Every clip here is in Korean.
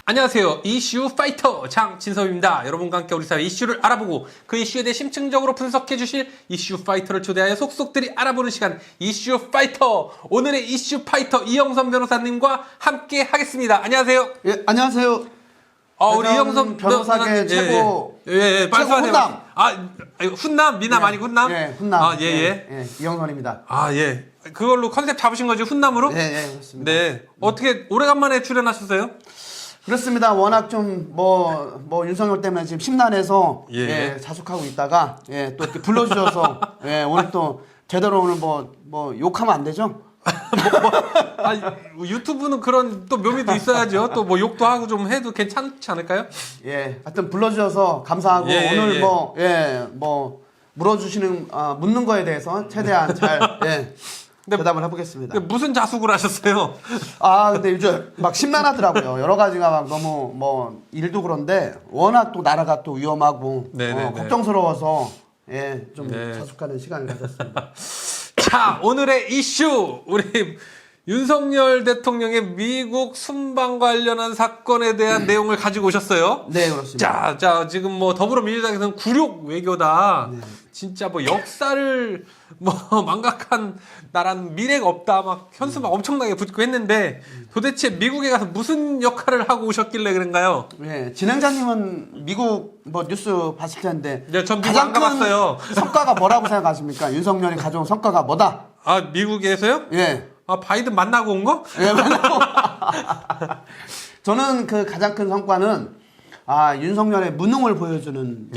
안녕하세요. 이슈 파이터 장진섭입니다. 여러분과 함께 우리 사회 이슈를 알아보고 그 이슈에 대해 심층적으로 분석해 주실 이슈 파이터를 초대하여 속속들이 알아보는 시간 이슈 파이터. 오늘의 이슈 파이터 이영선 변호사님과 함께 하겠습니다. 안녕하세요. 예, 안녕하세요. 우리 이영선 변호사계 최고 말씀하세요. 훈남. 훈남 미남 아니고 훈남? 예, 훈남. 예. 이영선입니다. 예. 그걸로 컨셉 잡으신 거죠, 훈남으로? 예, 그렇습니다. 네. 어떻게 오래간만에 출연하셨어요? 그렇습니다. 워낙 좀 윤석열 때문에 지금 심란해서 자숙하고 있다가 또 이렇게 불러주셔서 오늘 또 제대로 오늘 뭐 욕하면 안 되죠? 유튜브는 그런 또 묘미도 있어야죠. 또 뭐 욕도 하고 좀 해도 괜찮지 않을까요? 예, 하여튼 불러주셔서 감사하고 오늘 물어주시는 묻는 거에 대해서 최대한 잘 대답을 해보겠습니다. 무슨 자숙을 하셨어요? 근데 요즘 막 심란하더라고요. 여러 가지가 막 너무 일도 그런데 워낙 또 나라가 또 위험하고 걱정스러워서 좀 자숙하는 시간을 가졌습니다. 자, 오늘의 이슈 우리 윤석열 대통령의 미국 순방 관련한 사건에 대한 내용을 가지고 오셨어요. 네, 그렇습니다. 자, 지금 뭐 더불어민주당에서는 굴욕 외교다. 진짜 뭐 역사를 망각한 나라는 미래가 없다. 막 현수 막 엄청나게 붙고 했는데 도대체 미국에 가서 무슨 역할을 하고 오셨길래 그런가요? 네, 진행자님은 미국 뉴스 봤을 텐데 전 미국 안 가봤어요. 성과가 뭐라고 생각하십니까? 윤석열이 가져온 성과가 뭐다? 미국에서요? 예. 바이든 만나고 온 거? 예, 만나고. 저는 그 가장 큰 성과는 윤석열의 무능을 보여주는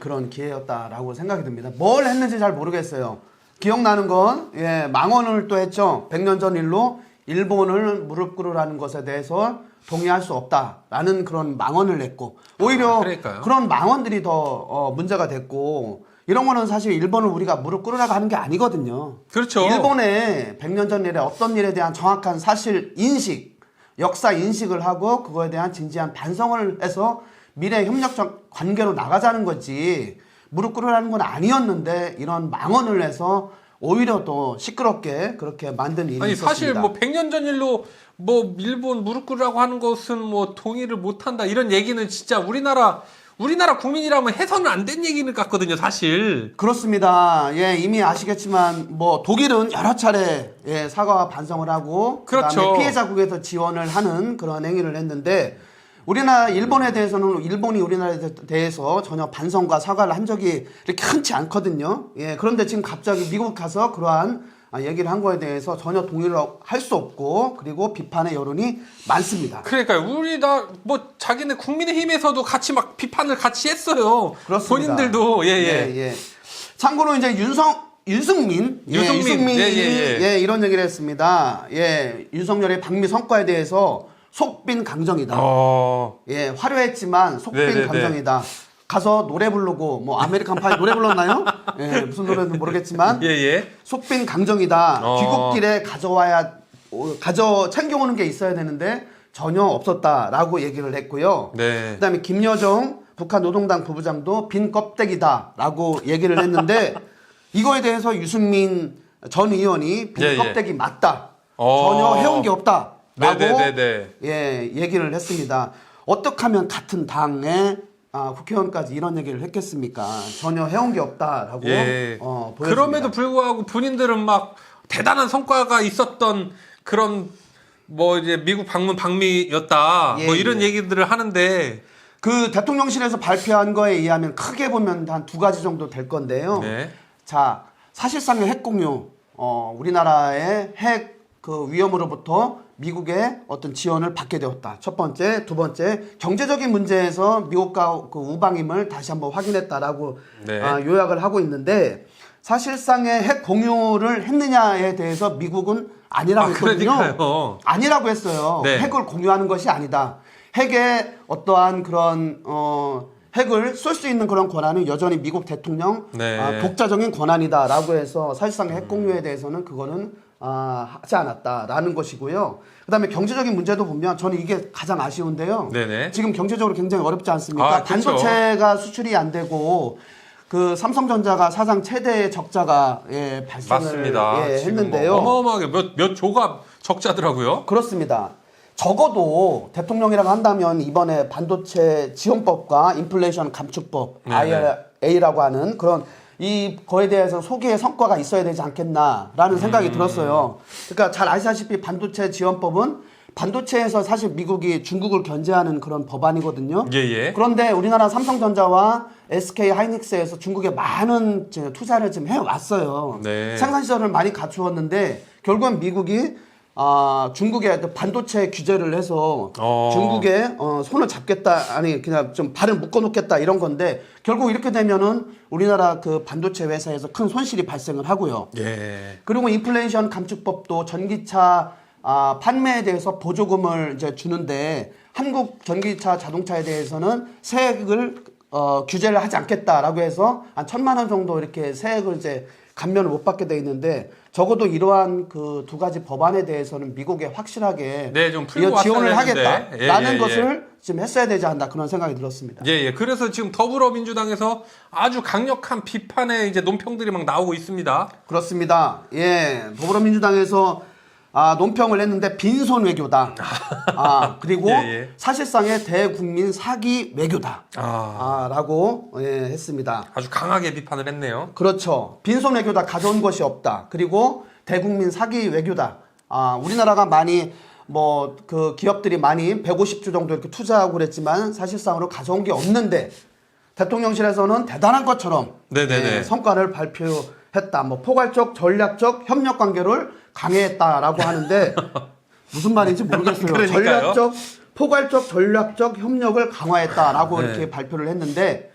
그런 기회였다라고 생각이 듭니다. 뭘 했는지 잘 모르겠어요. 기억나는 건 망언을 또 했죠. 100년 전 일로 일본을 무릎 꿇으라는 것에 대해서 동의할 수 없다라는 그런 망언을 했고 오히려 그런 망언들이 더 문제가 됐고 이런 거는 사실 일본을 우리가 무릎 꿇으라고 하는 게 아니거든요. 그렇죠. 일본의 100년 전 일에 어떤 일에 대한 정확한 사실 인식, 역사 인식을 하고 그거에 대한 진지한 반성을 해서 미래 협력적 관계로 나가자는 거지 무릎 꿇으라는 건 아니었는데 이런 망언을 해서 오히려 또 시끄럽게 그렇게 만든 일이 있었습니다. 사실 100년 전 일로 일본 무릎 꿇으라고 하는 것은 동의를 못 한다 이런 얘기는 진짜 우리나라 국민이라면 해서는 안 된 얘기는 같거든요, 사실. 그렇습니다. 이미 아시겠지만 독일은 여러 차례 사과와 반성을 하고 그다음에 피해자국에서 지원을 하는 그런 행위를 했는데 일본에 대해서는 일본이 우리나라에 대해서 전혀 반성과 사과를 한 적이 이렇게 흔치 않거든요. 그런데 지금 갑자기 미국 가서 그러한 얘기를 한 거에 대해서 전혀 동의를 할 수 없고 그리고 비판의 여론이 많습니다. 그러니까요. 자기네 국민의힘에서도 같이 막 비판을 같이 했어요. 그렇습니다. 본인들도 참고로 이제 유승민 이런 얘기를 했습니다. 윤석열의 방미 성과에 대해서 속빈 강정이다. 화려했지만 속빈 강정이다. 가서 노래 부르고 아메리칸 파이 노래 불렀나요? 무슨 노래는 모르겠지만 속빈 강정이다. 귀국길에 챙겨오는 게 있어야 되는데 전혀 없었다라고 얘기를 했고요. 그다음에 김여정 북한 노동당 부부장도 빈 껍데기다라고 얘기를 했는데 이거에 대해서 유승민 전 의원이 빈 껍데기 맞다. 전혀 해온 게 없다라고 얘기를 했습니다. 어떻게 하면 같은 당의 국회의원까지 이런 얘기를 했겠습니까? 전혀 해온 게 없다라고 보여집니다. 그럼에도 불구하고 본인들은 막 대단한 성과가 있었던 그런 이제 미국 방문 방미였다 이런 얘기들을 하는데 그 대통령실에서 발표한 거에 의하면 크게 보면 한 두 가지 정도 될 건데요. 자, 사실상의 핵 공유, 우리나라의 핵 위험으로부터 미국의 어떤 지원을 받게 되었다. 첫 번째, 두 번째, 경제적인 문제에서 미국과 그 우방임을 다시 한번 확인했다라고 요약을 하고 있는데 사실상의 핵 공유를 했느냐에 대해서 미국은 아니라고 했거든요. 아니라고 했어요. 핵을 공유하는 것이 아니다. 핵의 어떠한 그런 핵을 쏠 수 있는 그런 권한은 여전히 미국 대통령 독자적인 권한이다라고 해서 사실상 핵 공유에 대해서는 그거는 하지 않았다라는 것이고요. 그다음에 경제적인 문제도 보면 저는 이게 가장 아쉬운데요. 지금 경제적으로 굉장히 어렵지 않습니까? 반도체가 수출이 안 되고 그 삼성전자가 사상 최대의 적자가 발생을 했는데요. 어마어마하게 몇 조가 적자더라고요. 그렇습니다. 적어도 대통령이라고 한다면 이번에 반도체 지원법과 인플레이션 감축법 IRA라고 하는 그런 거에 대해서 소기의 성과가 있어야 되지 않겠나라는 생각이 들었어요. 그러니까 잘 아시다시피 반도체 지원법은 반도체에서 사실 미국이 중국을 견제하는 그런 법안이거든요. 예. 그런데 우리나라 삼성전자와 SK 하이닉스에서 중국에 많은 투자를 지금 해왔어요. 네. 생산 시설을 많이 갖추었는데 결국은 미국이 중국의 반도체 규제를 해서 중국에 손을 잡겠다, 아니 그냥 좀 발을 묶어놓겠다 이런 건데 결국 이렇게 되면은 우리나라 그 반도체 회사에서 큰 손실이 발생을 하고요. 예. 그리고 인플레이션 감축법도 전기차 판매에 대해서 보조금을 이제 주는데 한국 전기차 자동차에 대해서는 세액을 규제를 하지 않겠다라고 해서 한 1,000만 원 정도 이렇게 세액을 이제 감면을 못 받게 돼 있는데 적어도 이러한 그 두 가지 법안에 대해서는 미국에 확실하게 좀 풀고 지원을 왔어야 되는데. 하겠다라는 것을 지금 했어야 되지 않나 그런 생각이 들었습니다. 예. 그래서 지금 더불어민주당에서 아주 강력한 비판의 이제 논평들이 막 나오고 있습니다. 그렇습니다. 예, 더불어민주당에서 논평을 했는데 빈손 외교다. 그리고 사실상의 대국민 사기 외교다. 라고 했습니다. 아주 강하게 비판을 했네요. 그렇죠. 빈손 외교다. 가져온 것이 없다. 그리고 대국민 사기 외교다. 우리나라가 많이 그 기업들이 많이 150조 정도 이렇게 투자하고 그랬지만 사실상으로 가져온 게 없는데 대통령실에서는 대단한 것처럼 성과를 발표했다. 포괄적 전략적 협력 관계를 강해했다라고 하는데 무슨 말인지 모르겠어요. 포괄적 전략적 협력을 강화했다라고 이렇게 발표를 했는데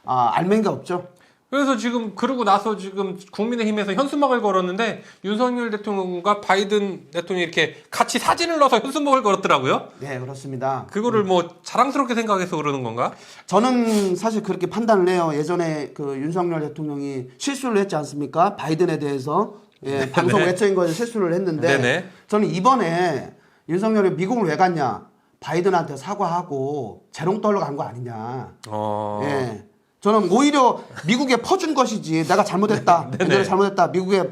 알맹이가 없죠. 그래서 지금 그러고 나서 지금 국민의힘에서 현수막을 걸었는데 윤석열 대통령과 바이든 대통령이 이렇게 같이 사진을 넣어서 현수막을 걸었더라고요. 네, 그렇습니다. 그거를 자랑스럽게 생각해서 그러는 건가? 저는 사실 그렇게 판단을 해요. 예전에 그 윤석열 대통령이 실수를 했지 않습니까? 바이든에 대해서 방송 외적인 것에 실수를 했는데 저는 이번에 윤석열이 미국을 왜 갔냐? 바이든한테 사과하고 재롱떨러 간 거 아니냐? 저는 오히려 미국에 퍼준 것이지 내가 잘못했다. 내가 잘못했다. 미국에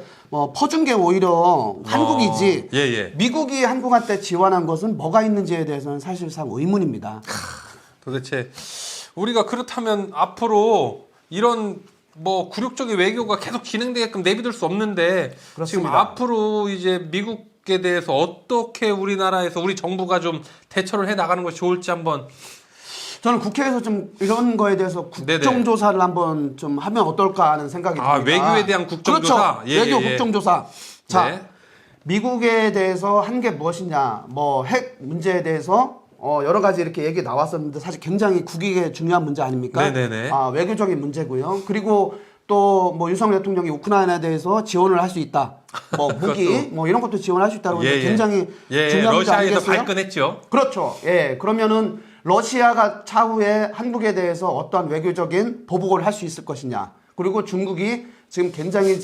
퍼준 게 오히려 한국이지. 미국이 한국한테 지원한 것은 뭐가 있는지에 대해서는 사실상 의문입니다. 도대체 우리가 그렇다면 앞으로 이런 굴욕적인 외교가 계속 진행되게끔 내비둘 수 없는데 그렇습니다. 지금 앞으로 이제 미국에 대해서 어떻게 우리나라에서 우리 정부가 좀 대처를 해 나가는 것이 좋을지 한번 저는 국회에서 좀 이런 거에 대해서 국정조사를 한번 좀 하면 어떨까 하는 생각이 듭니다. 외교에 대한 국정조사? 그렇죠. 외교 국정조사. 자, 미국에 대해서 한 게 무엇이냐, 핵 문제에 대해서 여러 가지 이렇게 얘기 나왔었는데 사실 굉장히 국익에 중요한 문제 아닙니까? 외교적인 문제고요. 그리고 또 윤석열 대통령이 우크라이나에 대해서 지원을 할 수 있다. 무기 이런 것도 지원할 수 있다고 하는데 굉장히 중요한 문제 아니겠어요? 러시아에서 발끈했죠. 그렇죠. 그러면은 러시아가 차후에 한국에 대해서 어떠한 외교적인 보복을 할 수 있을 것이냐. 그리고 중국이 지금 굉장히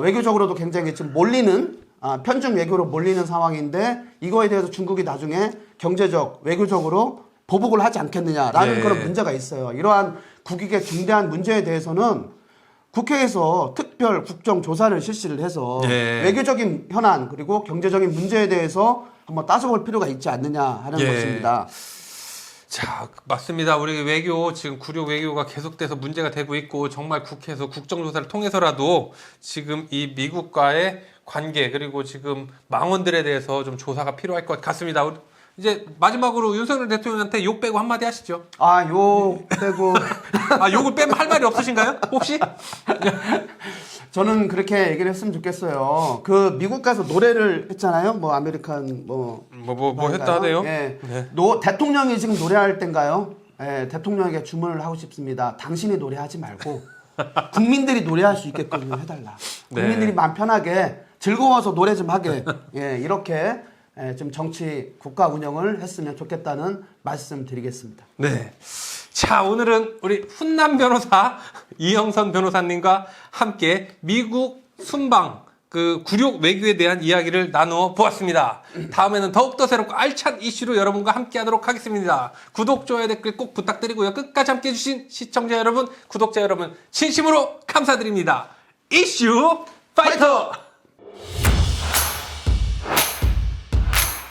외교적으로도 굉장히 지금 몰리는 편중 외교로 몰리는 상황인데 이거에 대해서 중국이 나중에 경제적, 외교적으로 보복을 하지 않겠느냐라는 그런 문제가 있어요. 이러한 국익의 중대한 문제에 대해서는 국회에서 특별 국정조사를 실시를 해서 외교적인 현안 그리고 경제적인 문제에 대해서 한번 따져볼 필요가 있지 않느냐 하는 것입니다. 자, 맞습니다. 우리 외교, 지금 굴욕 외교가 계속돼서 문제가 되고 있고, 정말 국회에서 국정조사를 통해서라도 지금 이 미국과의 관계, 그리고 지금 망언들에 대해서 좀 조사가 필요할 것 같습니다. 이제 마지막으로 윤석열 대통령한테 욕 빼고 한마디 하시죠. 욕 빼고. 욕을 빼면 할 말이 없으신가요? 혹시? 저는 그렇게 얘기를 했으면 좋겠어요. 미국 가서 노래를 했잖아요. 아메리칸 했다 하네요. 대통령이 지금 노래할 땐가요? 대통령에게 주문을 하고 싶습니다. 당신이 노래하지 말고 국민들이 노래할 수 있게끔 해달라. 국민들이 마음 편하게 즐거워서 노래 좀 하게. 이렇게 좀 정치 국가 운영을 했으면 좋겠다는 말씀 드리겠습니다. 자, 오늘은 우리 훈남 변호사 이영선 변호사님과 함께 미국 순방 굴욕 외교에 대한 이야기를 나누어 보았습니다. 다음에는 더욱더 새롭고 알찬 이슈로 여러분과 함께 하도록 하겠습니다. 구독, 좋아요, 댓글 꼭 부탁드리고요. 끝까지 함께 해주신 시청자 여러분, 구독자 여러분 진심으로 감사드립니다. 이슈 파이터!